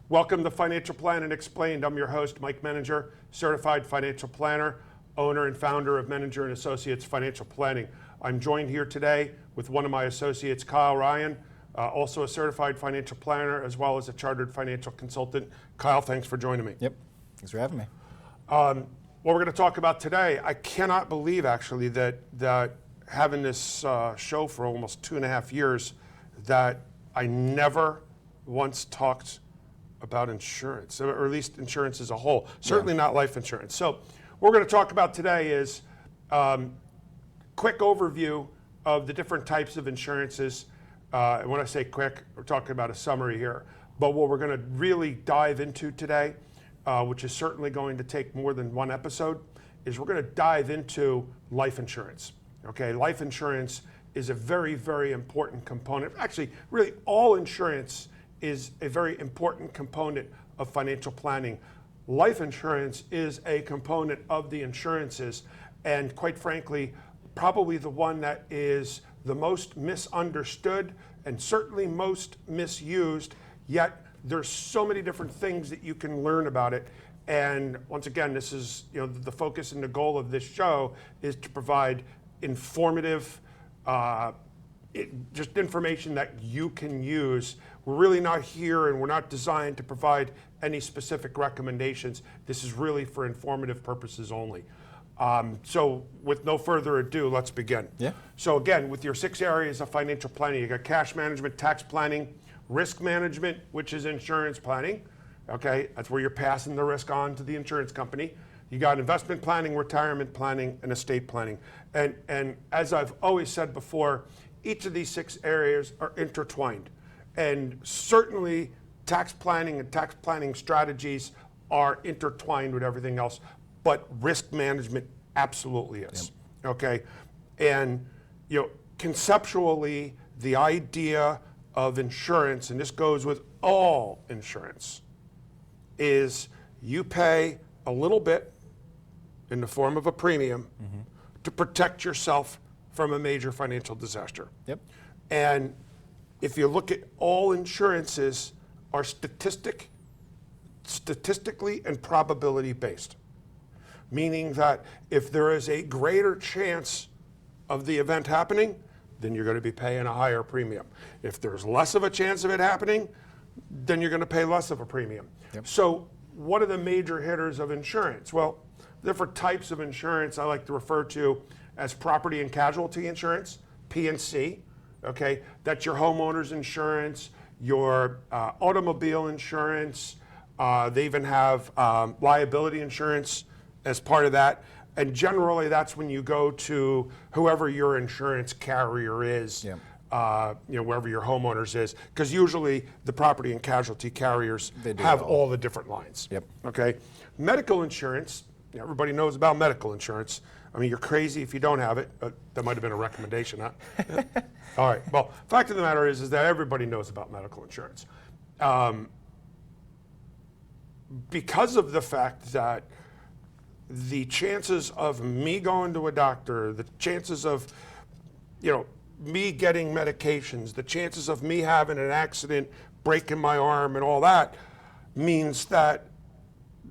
Welcome to Financial Planning Explained. I'm your host, Mike Menninger, certified financial planner, owner and founder of Menninger Associates Financial Planning. I'm joined here today with one of my associates, Kyle Ryan, also a certified financial planner as well as a chartered financial consultant. Kyle, thanks for joining me. Yep, thanks for having me. What we're going to talk about today, I cannot believe actually that having this show for almost 2.5 years, that I never once talked about insurance, or at least insurance as a whole. Certainly not life insurance. So what we're going to talk about today is quick overview of the different types of insurances. And when I say quick, we're talking about a summary here. But what we're going to really dive into today, which is certainly going to take more than one episode, is we're going to dive into life insurance. Okay, life insurance is a very, very important component. Actually, really all insurance is a very important component of financial planning. Life insurance is a component of the insurances, and quite frankly, probably the one that is the most misunderstood and certainly most misused, yet there's so many different things that you can learn about it. And once again, this is, the focus and the goal of this show is to provide informative, just information that you can use. We're really not here and we're not designed to provide any specific recommendations. This is really for informative purposes only. So with no further ado, let's begin. Yeah. So again, with your 6 areas of financial planning, you got cash management, tax planning, risk management, which is insurance planning. Okay, that's where you're passing the risk on to the insurance company. You got investment planning, retirement planning, and estate planning. And as I've always said before, each of these 6 areas are intertwined. And certainly tax planning and tax planning strategies are intertwined with everything else, but risk management absolutely is. Yep. Okay, and conceptually, the idea of insurance, and this goes with all insurance, is you pay a little bit in the form of a premium to protect yourself from a major financial disaster. Yep. And if you look at all insurances are statistically and probability based, meaning that if there is a greater chance of the event happening, then you're going to be paying a higher premium. If there's less of a chance of it happening, then you're going to pay less of a premium. Yep. So what are the major hitters of insurance? Well, different types of insurance I like to refer to as property and casualty insurance, P&C. Okay, that's your homeowner's insurance, your automobile insurance. They even have liability insurance as part of that. And generally, that's when you go to whoever your insurance carrier is, wherever your homeowners is, because usually the property and casualty carriers have all the different lines. Yep. Okay, medical insurance. Everybody knows about medical insurance. I mean, you're crazy if you don't have it. That might have been a recommendation, huh? All right. Well, fact of the matter is that everybody knows about medical insurance. Because of the fact that the chances of me going to a doctor, the chances of, me getting medications, the chances of me having an accident, breaking my arm and all that means that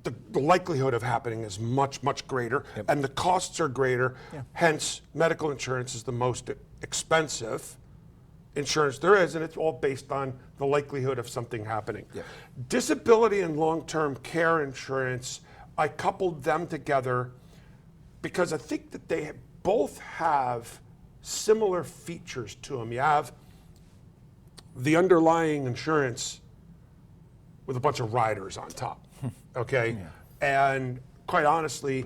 the likelihood of happening is much, much greater, and the costs are greater. Yeah. Hence, medical insurance is the most expensive insurance there is, and it's all based on the likelihood of something happening. Yeah. Disability and long-term care insurance, I coupled them together because I think that they both have similar features to them. You have the underlying insurance with a bunch of riders on top. Okay, and quite honestly,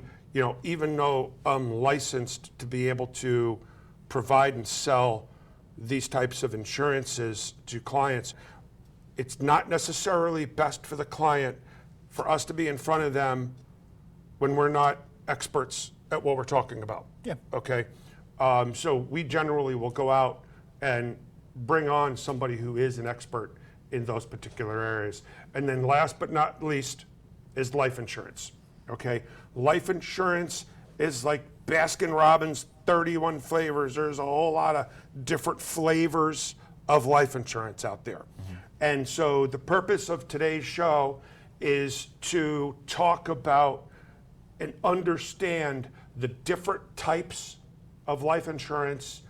even though I'm licensed to be able to provide and sell these types of insurances to clients, it's not necessarily best for the client for us to be in front of them when we're not experts at what we're talking about. Yeah. Okay, so we generally will go out and bring on somebody who is an expert in those particular areas. And then last but not least is life insurance. okay? Life insurance is like Baskin-Robbins, 31 flavors. There's a whole lot of different flavors of life insurance out there. And so the purpose of today's show is to talk about and understand the different types of life insurance,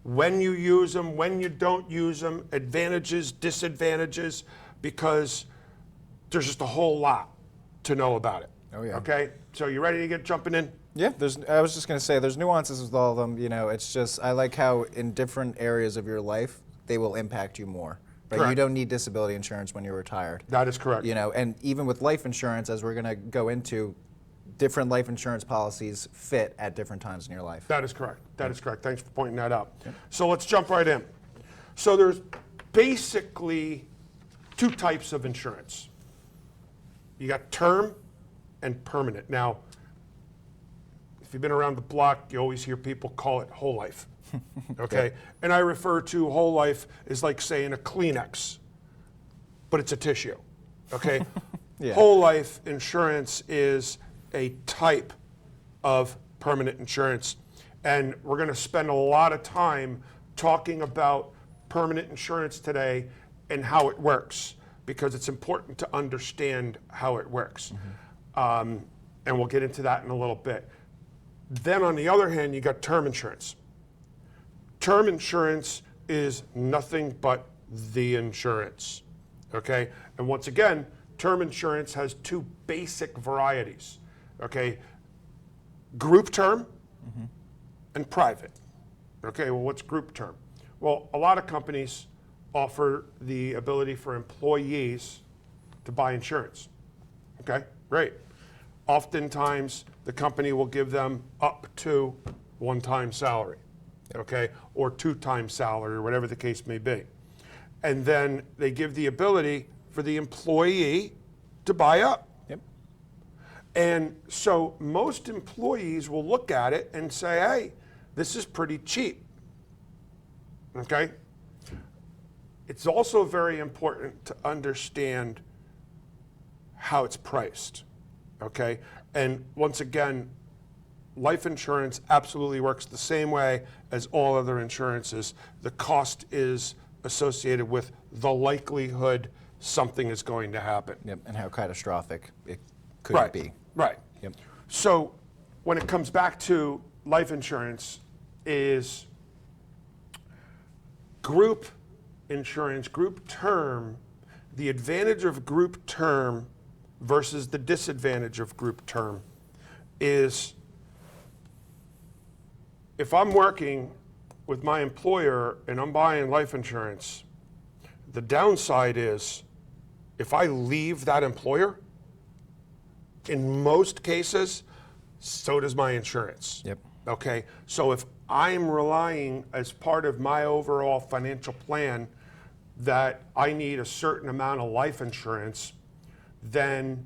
when you use them, when you don't use them, advantages, disadvantages, because there's just a whole lot to know about it. Oh yeah. Okay, so you ready to get jumping in? Yeah, I was just going to say, there's nuances with all of them. You know, it's just, I like how in different areas of your life, they will impact you more. Right? Correct. You don't need disability insurance when you're retired. That is correct. You know, and even with life insurance, as we're going to go into, different life insurance policies fit at different times in your life. That is correct. That is correct. Thanks for pointing that out. So let's jump right in. So there's basically two types of insurance. You got term and permanent. Now, if you've been around the block, you always hear people call it whole life. Okay? And I refer to whole life as like saying a Kleenex, but it's a tissue. Okay? Yeah. Whole life insurance is a type of permanent insurance. And we're going to spend a lot of time talking about permanent insurance today and how it works, because it's important to understand how it works. And we'll get into that in a little bit. Then on the other hand, you got term insurance. Term insurance is nothing but the insurance, okay? And once again, term insurance has two basic varieties, okay? Group term and private. Okay, well, what's group term? Well, a lot of companies offer the ability for employees to buy insurance. Okay, great. Oftentimes, the company will give them up to one-time salary, okay, or two-time salary, or whatever the case may be. And then they give the ability for the employee to buy up. Yep. And so most employees will look at it and say, hey, this is pretty cheap, okay? It's also very important to understand how it's priced, okay? And once again, life insurance absolutely works the same way as all other insurances. The cost is associated with the likelihood something is going to happen. Yep. And how catastrophic it could be. Right. Yep. So when it comes back to life insurance, is group insurance, group term, the advantage of group term versus the disadvantage of group term is, if I'm working with my employer and I'm buying life insurance, the downside is if I leave that employer, in most cases, so does my insurance. Yep. Okay, so if I'm relying as part of my overall financial plan that I need a certain amount of life insurance, then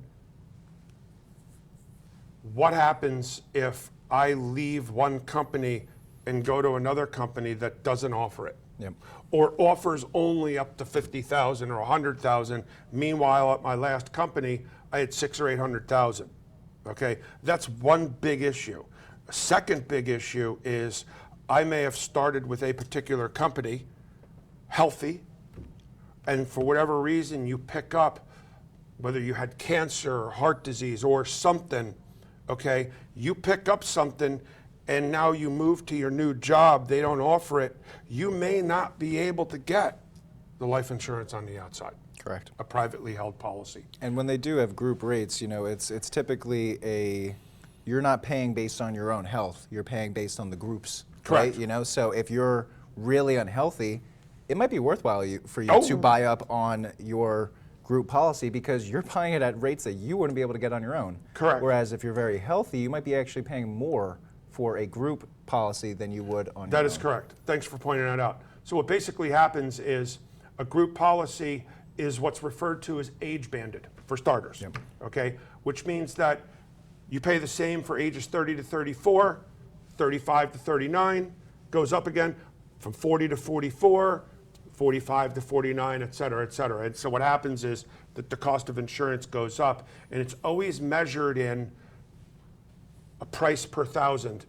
what happens if I leave one company and go to another company that doesn't offer it? Yep. Or offers only up to 50,000 or 100,000. Meanwhile, at my last company, I had 600,000 or 800,000. Okay, that's one big issue. A second big issue is I may have started with a particular company, healthy, and for whatever reason you pick up, whether you had cancer or heart disease or something, okay, you pick up something and now you move to your new job, they don't offer it, you may not be able to get the life insurance on the outside. Correct. A privately held policy. And when they do have group rates, you know, it's typically you're not paying based on your own health, you're paying based on the groups. Correct. Right? You know, so if you're really unhealthy, it might be worthwhile for you Oh. to buy up on your group policy because you're buying it at rates that you wouldn't be able to get on your own. Correct. Whereas if you're very healthy, you might be actually paying more for a group policy than you would on your own. That is correct. Thanks for pointing that out. So what basically happens is a group policy is what's referred to as age banded, for starters. Yep. Okay, which means that you pay the same for ages 30 to 34, 35 to 39, goes up again from 40 to 44, 45 to 49, et cetera, et cetera. And so what happens is that the cost of insurance goes up, and it's always measured in a price per thousand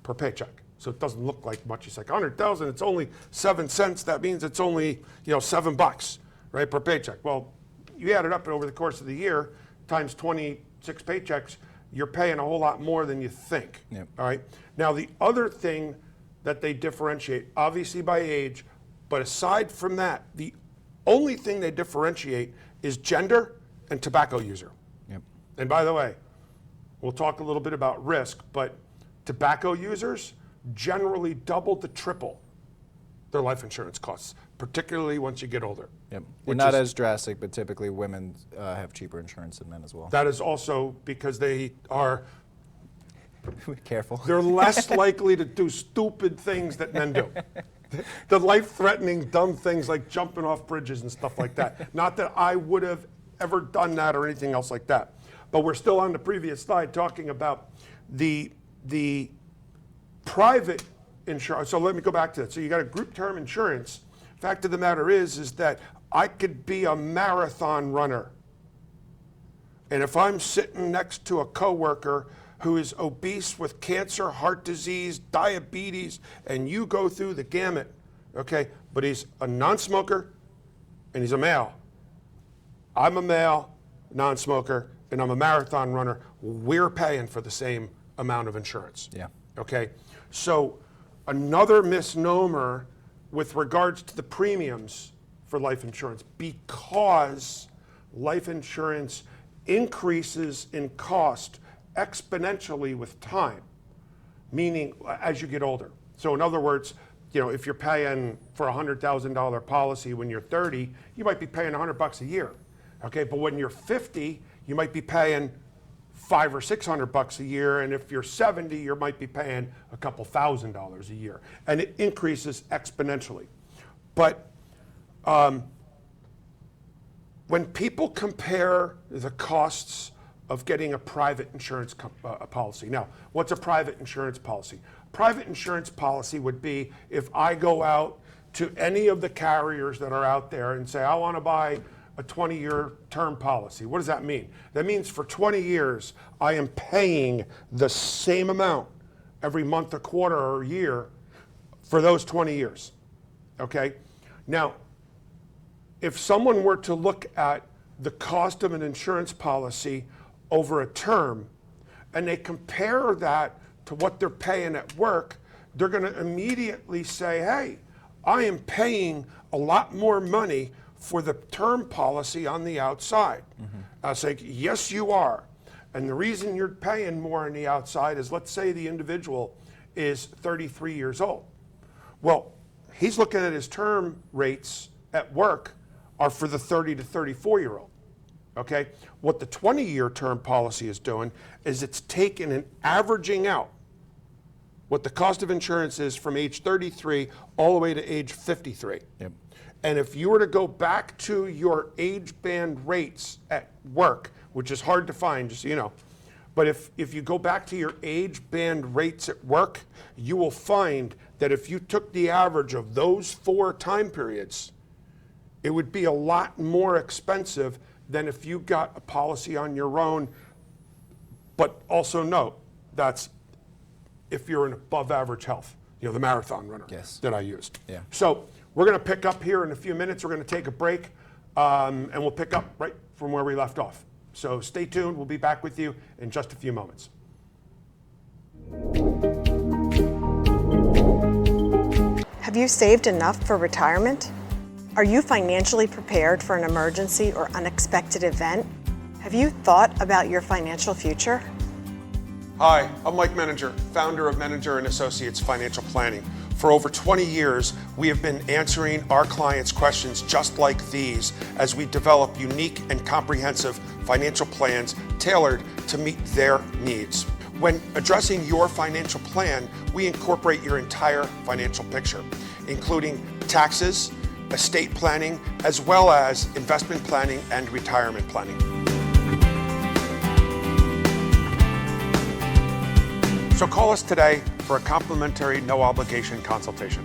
per paycheck. So it doesn't look like much. It's like 100,000, it's only 7 cents. That means it's only, $7, right, per paycheck. Well, you add it up over the course of the year, times 26 paychecks, you're paying a whole lot more than you think. Yep. All right. Now, the other thing that they differentiate, obviously by age, but aside from that, the only thing they differentiate is gender and tobacco user. Yep. And by the way, we'll talk a little bit about risk, but tobacco users generally double to triple their life insurance costs, particularly once you get older. Yep. Which Not is- as drastic, but typically women have cheaper insurance than men as well. That is also because they are, Careful. they're less likely to do stupid things that men do. The life-threatening, dumb things like jumping off bridges and stuff like that. Not that I would have ever done that or anything else like that. But we're still on the previous slide talking about the private insurance. So let me go back to that. So you got a group term insurance. Fact of the matter is that I could be a marathon runner. And if I'm sitting next to a coworker who is obese with cancer, heart disease, diabetes, and you go through the gamut, okay, but he's a non-smoker and he's a male. I'm a male, non-smoker, and I'm a marathon runner. We're paying for the same amount of insurance. Yeah. Okay, so another misnomer with regards to the premiums for life insurance, because life insurance increases in cost exponentially with time, meaning as you get older. So in other words, if you're paying for a $100,000 policy when you're 30, you might be paying $100 a year. Okay, but when you're 50, you might be paying $500 or $600 a year, and if you're 70, you might be paying a couple $1,000s a year, and it increases exponentially. But when people compare the costs of getting a private insurance policy. Now, what's a private insurance policy? Private insurance policy would be if I go out to any of the carriers that are out there and say, I want to buy a 20-year term policy. What does that mean? That means for 20 years, I am paying the same amount every month, a quarter, or a year for those 20 years, okay? Now, if someone were to look at the cost of an insurance policy over a term, and they compare that to what they're paying at work, they're going to immediately say, hey, I am paying a lot more money for the term policy on the outside. I'll say, yes, you are. And the reason you're paying more on the outside is, let's say the individual is 33 years old. Well, he's looking at his term rates at work are for the 30 to 34-year-old. Okay, what the 20-year term policy is doing is it's taking and averaging out what the cost of insurance is from age 33 all the way to age 53. Yep. And if you were to go back to your age band rates at work, which is hard to find, just so you know, but if you go back to your age band rates at work, you will find that if you took the average of those 4 time periods, it would be a lot more expensive than if you got a policy on your own. But also note, that's if you're in above average health, the marathon runner Yes. that I used. Yeah. So we're going to pick up here in a few minutes. We're going to take a break, and we'll pick up right from where we left off. So stay tuned. We'll be back with you in just a few moments. Have you saved enough for retirement? Are you financially prepared for an emergency or unexpected event? Have you thought about your financial future? Hi, I'm Mike Menninger, founder of Menninger Associates Financial Planning. For over 20 years, we have been answering our clients' questions just like these as we develop unique and comprehensive financial plans tailored to meet their needs. When addressing your financial plan, we incorporate your entire financial picture, including taxes, estate planning, as well as investment planning and retirement planning. So call us today for a complimentary, no obligation consultation.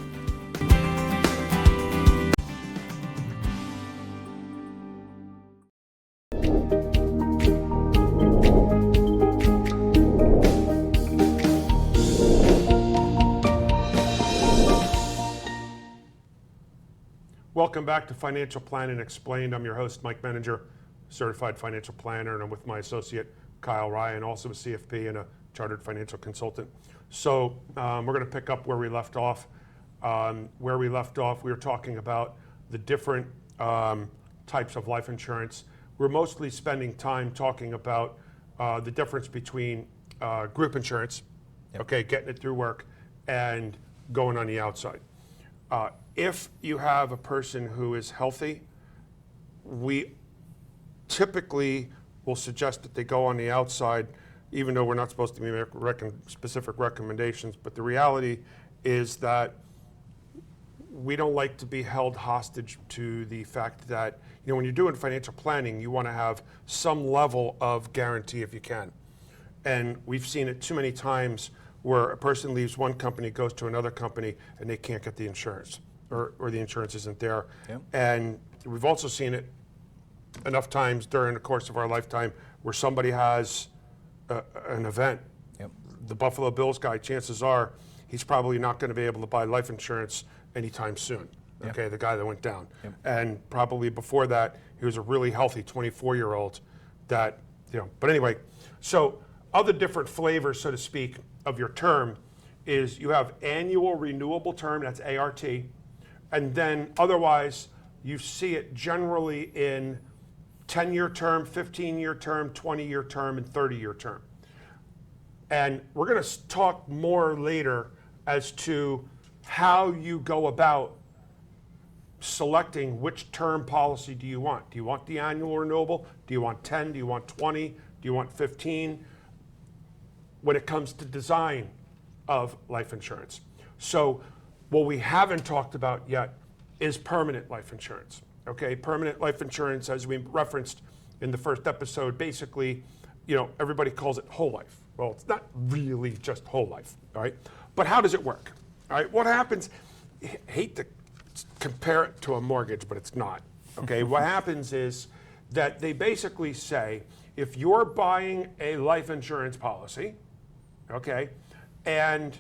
Welcome back to Financial Planning Explained. I'm your host, Mike Menninger, certified financial planner, and I'm with my associate, Kyle Ryan, also a CFP and a chartered financial consultant. So we're going to pick up where we left off. We were talking about the different types of life insurance. We're mostly spending time talking about the difference between group insurance, okay, getting it through work, and going on the outside. If you have a person who is healthy, we typically will suggest that they go on the outside, even though we're not supposed to be making specific recommendations. But the reality is that we don't like to be held hostage to the fact that, when you're doing financial planning, you want to have some level of guarantee if you can. And we've seen it too many times where a person leaves one company, goes to another company, and they can't get the insurance, or the insurance isn't there. Yep. And we've also seen it enough times during the course of our lifetime where somebody has an event. Yep. The Buffalo Bills guy, chances are he's probably not going to be able to buy life insurance anytime soon. Okay, the guy that went down. Yep. And probably before that, he was a really healthy 24-year-old that, but anyway, so other different flavors, so to speak, of your term is you have annual renewable term, that's ART, and then otherwise you see it generally in 10-year term, 15-year term, 20-year term, and 30-year term. And we're going to talk more later as to how you go about selecting which term policy do you want. Do you want the annual renewable? Do you want 10? Do you want 20? Do you want 15? When it comes to design of life insurance. So what we haven't talked about yet is permanent life insurance. Okay, permanent life insurance, as we referenced in the first episode, basically, everybody calls it whole life. Well, it's not really just whole life, all right? But how does it work? All right, what happens, I hate to compare it to a mortgage, but it's not, okay? What happens is that they basically say, if you're buying a life insurance policy, okay, and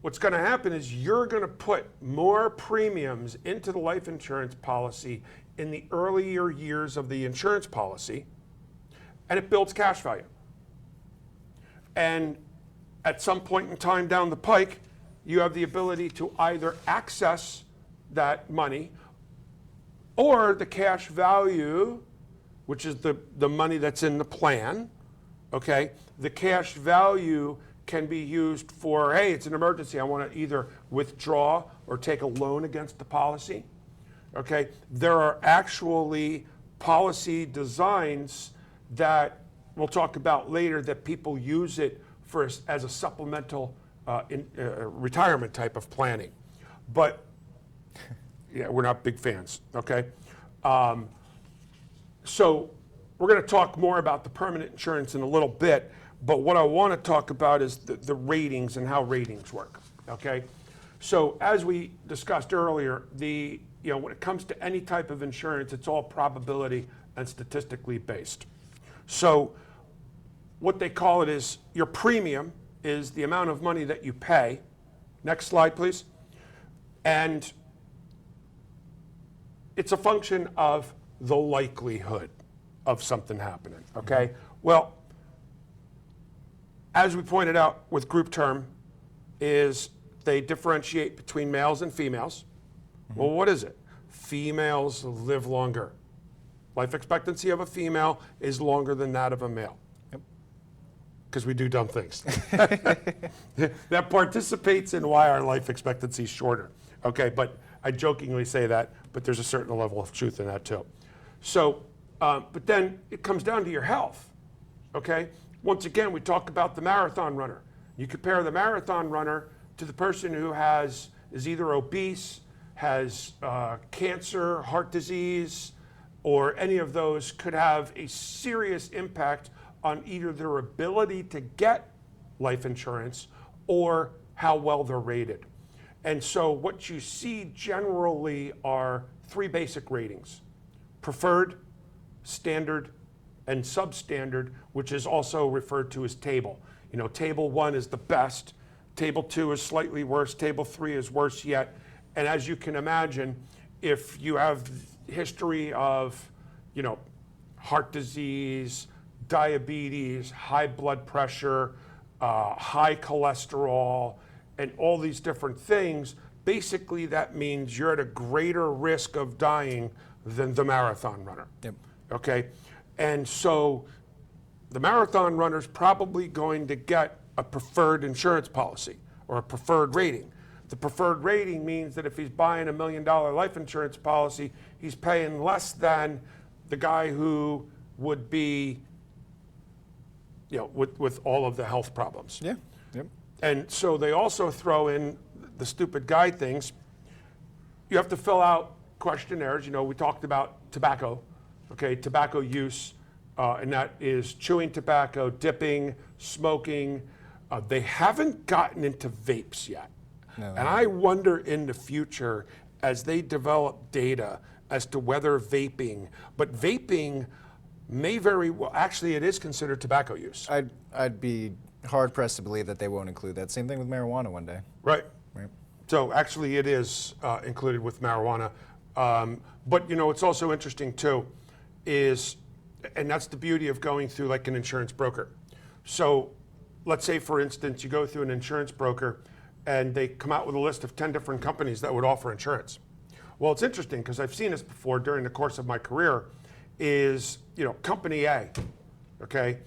what's going to happen is you're going to put more premiums into the life insurance policy in the earlier years of the insurance policy, and it builds cash value. And at some point in time down the pike, you have the ability to either access that money or the cash value, which is the money that's in the plan, okay? The cash value can be used for, hey, it's an emergency. I want to either withdraw or take a loan against the policy, okay? There are actually policy designs that we'll talk about later that people use it for as a supplemental retirement type of planning. But yeah, we're not big fans, okay? So we're going to talk more about the permanent insurance in a little bit, but what I want to talk about is the ratings and how ratings work, okay? So as we discussed earlier, when it comes to any type of insurance, it's all probability and statistically based. So what they call it is your premium is the amount of money that you pay. Next slide, please. And it's a function of the likelihood of something happening, okay? Well, as we pointed out with group term, is they differentiate between males and females. Well, what is it? Females live longer. Life expectancy of a female is longer than that of a male. Because we do dumb things. That participates in why our life expectancy is shorter. Okay, but I jokingly say that, but there's a certain level of truth in that too. So, but then it comes down to your health. Okay, once again, we talk about the marathon runner. You compare the marathon runner to the person who is either obese, has cancer, heart disease, or any of those could have a serious impact on either their ability to get life insurance or how well they're rated. And so what you see generally are three basic ratings: preferred, standard, and substandard, which is also referred to as table. Table 1 is the best, table 2 is slightly worse, table 3 is worse yet, And as you can imagine, if you have history of, heart disease, diabetes, high blood pressure, high cholesterol, and all these different things, basically that means you're at a greater risk of dying than the marathon runner. Yep. Okay? And so the marathon runner's probably going to get a preferred insurance policy or a preferred rating. The preferred rating means that if he's buying $1 million life insurance policy, he's paying less than the guy who would be, with all of the health problems. Yeah. Yep. And so they also throw in the stupid guide things. You have to fill out questionnaires. We talked about tobacco, okay, tobacco use, and that is chewing tobacco, dipping, smoking. They haven't gotten into vapes yet. No, and I wonder in the future, as they develop data as to whether but vaping may very well, actually it is considered tobacco use. I'd be hard pressed to believe that they won't include that. Same thing with marijuana one day. Right. Right. So actually it is included with marijuana. But it's also interesting too, and that's the beauty of going through like an insurance broker. So let's say for instance, you go through an insurance broker and they come out with a list of 10 different companies that would offer insurance. Well, it's interesting because I've seen this before during the course of my career is, company A, okay?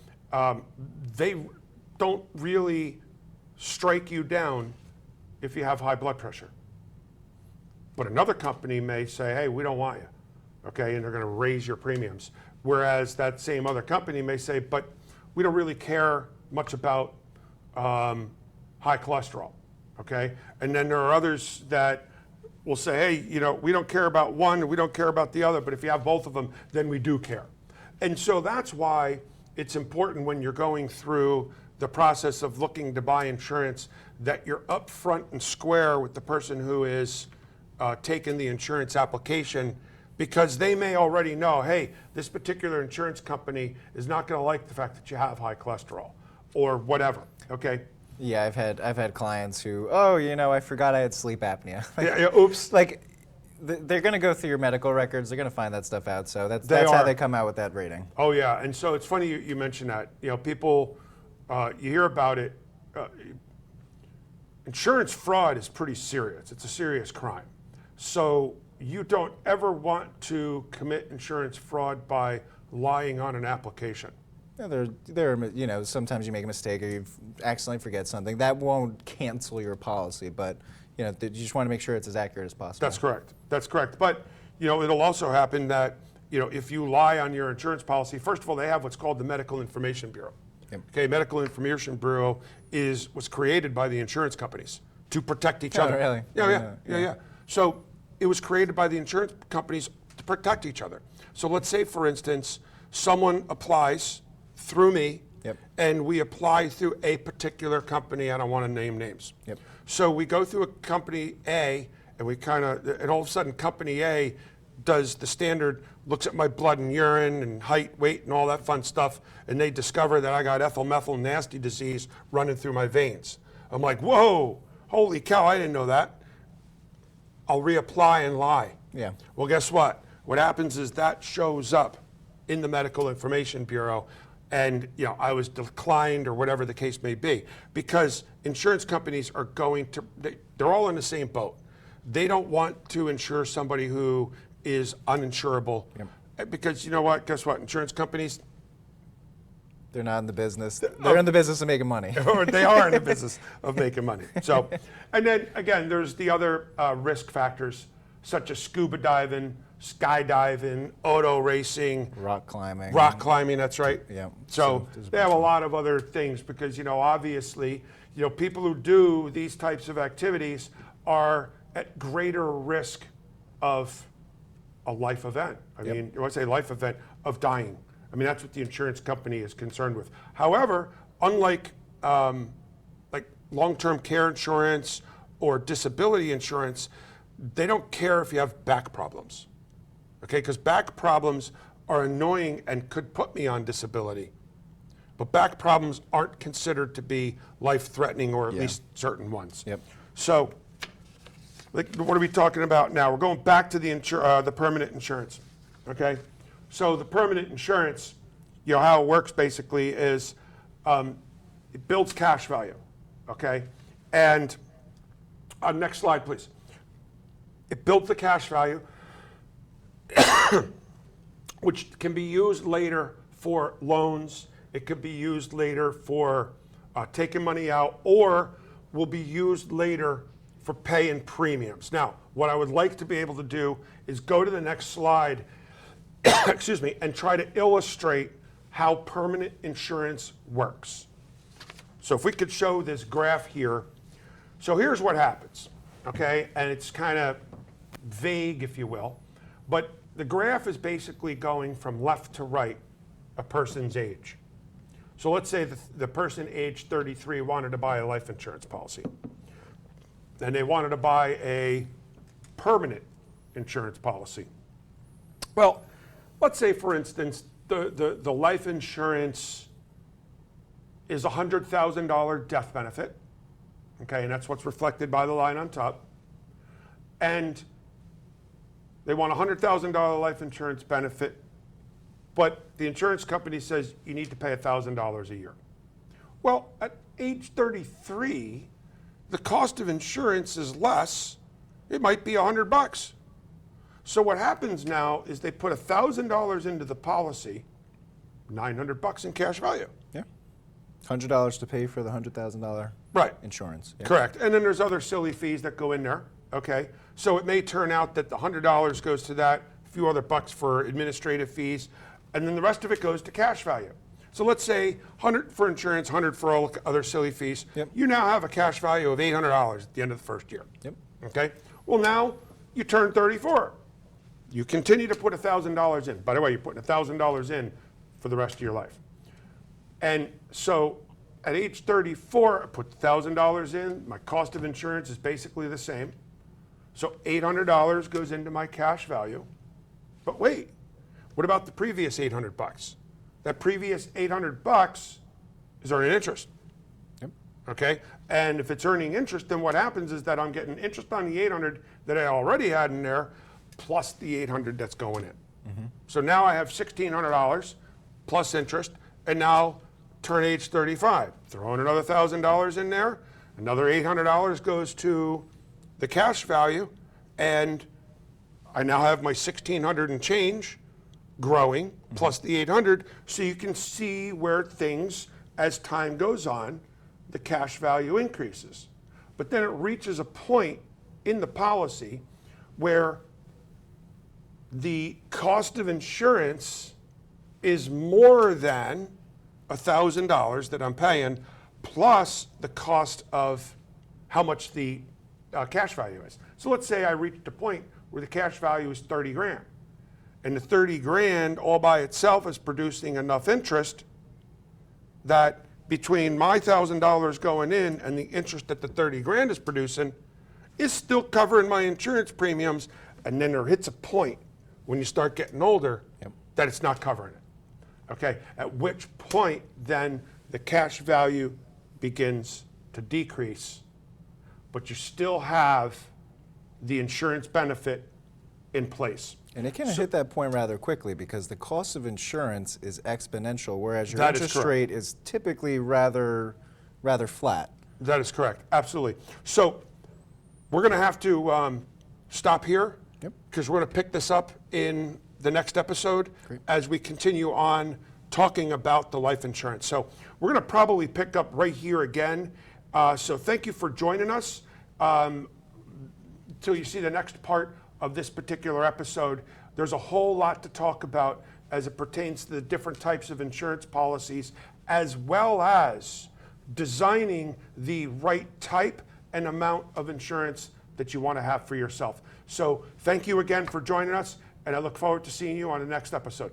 They don't really strike you down if you have high blood pressure. But another company may say, hey, we don't want you, okay? And they're gonna raise your premiums. Whereas that same other company may say, but we don't really care much about high cholesterol, okay? And then there are others that will say, hey, we don't care about one, we don't care about the other, but if you have both of them, then we do care. And so that's why it's important when you're going through the process of looking to buy insurance that you're upfront and square with the person who is taking the insurance application, because they may already know, hey, this particular insurance company is not going to like the fact that you have high cholesterol or whatever, okay? Yeah, I've had clients who, I forgot I had sleep apnea. Oops. They're going to go through your medical records. They're going to find that stuff out. So that's They how are. they come out with that rating. Oh yeah, and so it's funny you mention that. People, you hear about it. Insurance fraud is pretty serious. It's a serious crime. So you don't ever want to commit insurance fraud by lying on an application. Yeah, sometimes you make a mistake or you accidentally forget something. That won't cancel your policy, but you just want to make sure it's as accurate as possible. That's correct. That's correct. But it'll also happen that if you lie on your insurance policy, first of all, they have what's called the Medical Information Bureau. Yep. Okay, Medical Information Bureau was created by the insurance companies to protect each other. Really? Yeah. So it was created by the insurance companies to protect each other. So let's say, for instance, someone applies through me, Yep. and we apply through a particular company. I don't want to name names. Yep. So we go through a company A, and and all of a sudden company A does the standard, looks at my blood and urine and height, weight, and all that fun stuff, and they discover that I got ethyl methyl nasty disease running through my veins. I'm like, whoa, holy cow, I didn't know that. I'll reapply and lie. Yeah. Well, guess what? What happens is that shows up in the Medical Information Bureau, and I was declined or whatever the case may be, because insurance companies are they're all in the same boat. They don't want to insure somebody who is uninsurable. Yep. Because you know what? Guess what? Insurance companies, They're not in the business. They're in the business of making money. or they are in the business of making money. So, and then again, there's the other risk factors such as scuba diving, skydiving, auto racing, Rock climbing. rock climbing. That's right. Yeah. So there's a they have a lot of other things because obviously people who do these types of activities are at greater risk of a life event. I mean, when I say life event, of dying. I mean, that's what the insurance company is concerned with. However, unlike like long-term care insurance or disability insurance, they don't care if you have back problems, okay? Because back problems are annoying and could put me on disability. But back problems aren't considered to be life-threatening, or at least certain ones. Yep. So like, what are we talking about now? We're going back to the permanent insurance, okay? So the permanent insurance, how it works basically is it builds cash value, okay? And next slide, please. It builds the cash value, which can be used later for loans. It could be used later for taking money out, or will be used later for paying premiums. Now, what I would like to be able to do is go to the next slide, excuse me, and try to illustrate how permanent insurance works. So if we could show this graph here. So here's what happens, okay? And it's kind of vague, if you will, but the graph is basically going from left to right, a person's age. So let's say the person age 33 wanted to buy a life insurance policy, and they wanted to buy a permanent insurance policy. Well, let's say, for instance, the life insurance is a $100,000 death benefit, okay, and that's what's reflected by the line on top. And they want a $100,000 life insurance benefit, but the insurance company says you need to pay $1,000 a year. Well, at age 33, the cost of insurance is less. It might be $100. So what happens now is they put $1,000 into the policy, $900 in cash value. Yeah. $100 to pay for the $100,000 Right. insurance. Yeah. Correct. And then there's other silly fees that go in there. Okay. So it may turn out that the $100 goes to that, a few other bucks for administrative fees, and then the rest of it goes to cash value. So let's say 100 for insurance, 100 for all other silly fees. Yep. You now have a cash value of $800 at the end of the first year. Yep. Okay. Well, now you turn 34. You continue to put $1,000 in. By the way, you're putting $1,000 in for the rest of your life. And so at age 34, I put $1,000 in. My cost of insurance is basically the same. So $800 goes into my cash value. But wait, what about the previous $800? That previous $800 is earning interest. Yep. Okay? And if it's earning interest, then what happens is that I'm getting interest on the $800 that I already had in there, plus the $800 that's going in. Mm-hmm. So now I have $1,600 plus interest, and now turn age 35. Throw in another $1,000 in there, another $800 goes to the cash value, and I now have my $1,600 and change growing, plus the $800, so you can see where things, as time goes on, the cash value increases. But then it reaches a point in the policy where the cost of insurance is more than $1,000 that I'm paying, plus the cost of how much the cash value is. So let's say I reached a point where the cash value is 30 grand. And the 30 grand all by itself is producing enough interest that between my $1,000 going in and the interest that the 30 grand is producing is still covering my insurance premiums. And then there hits a point when you start getting older that it's not covering it. Okay, at which point then the cash value begins to decrease, but you still have the insurance benefit in place. And it can hit that point rather quickly because the cost of insurance is exponential, whereas your That is interest correct. rate is typically rather flat. That is correct, absolutely. So we're going to have to stop here because we're going to pick this up in the next episode as we continue on talking about the life insurance. So we're going to probably pick up right here again. So thank you for joining us. Until you see the next part of this particular episode, there's a whole lot to talk about as it pertains to the different types of insurance policies, as well as designing the right type and amount of insurance that you want to have for yourself. So thank you again for joining us, and I look forward to seeing you on the next episode.